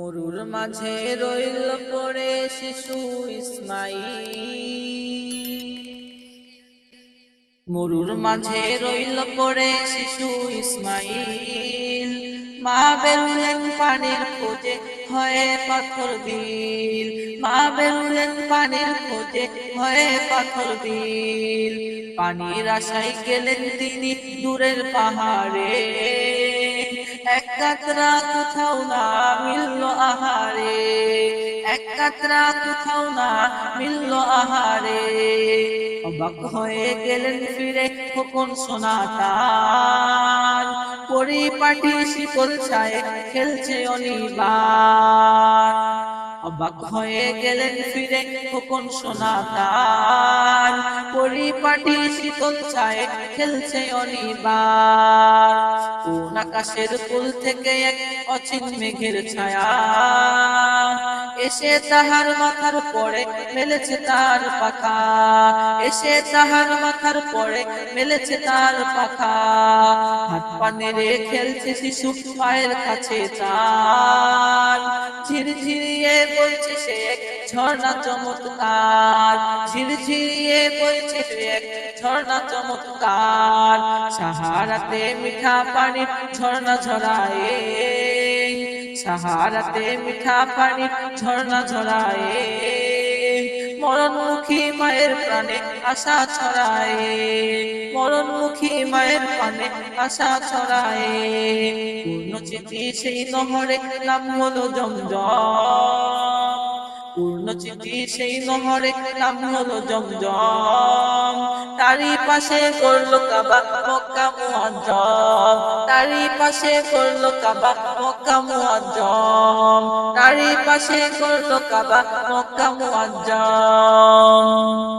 মরুর মাঝে রইল পড়ে শিশু ইসমাঈল। মরুর মাঝে রইল পড়ে শিশু ইসমাঈল। মা বেরুলেন পানির খোঁজে হয়ে পাথর বিল। মা বেরুলেন পানির খোঁজে হয়ে পাথর বিল। পানির আশায় গেলেন তিনি দূরের পাহাড়ে। এক কাতরা কোথাও না মিলল আহারে। এক কাতরা কোথাও না মিলল আহারে। অবাক হয়ে গেলেন ফিরে খোকন সোনা তার। পরিপাটি শীতল ছায়ে খেলছে অনিবার। অবাক হয়ে গেলেন ফিরে খোকন সোনা তার। পরিপাটি শীতল ছায়ে খেলছে অনিবার। কোন আকাশের কুল থেকে এক অচিন মেঘের ছায়া এসে তাহার মাথার পরে মেলেছে তার পাখা। এসে তাহার মাথার পরে মেলেছে তার পাখা। হাত পা নেড়ে খেলছে শিশু পায়ের কাছে তার। ঝিরঝিরিয়ে বইছে সে এক ঝর্ণা চমৎকার। ঝিরঝিরিয়ে বইছে সে এক ঝর্ণা চমৎকার। সাহারাতে মিঠা পানির ঝর্ণা ঝরায়ে। সাহারাতে মিঠা পানির ঝর্ণা ঝরায়ে। মরণমুখী মায়ের প্রাণে আশা ছড়ায়। মরণমুখী মায়ের প্রাণে আশা ছড়ায়। পূর্ণ চিঠি সেই নহরে নাম হলো জমজম। পূর্ণ চিঠি সেই নহরে নাম হলো জমজম। তারই পাশে করলো কাবা মক্কা মুআজ্জম। তারই পাশে করলো কাবা মক্কা মুআজ্জম। তারই পাশে করলো কাবা মক্কা মুআজ্জম।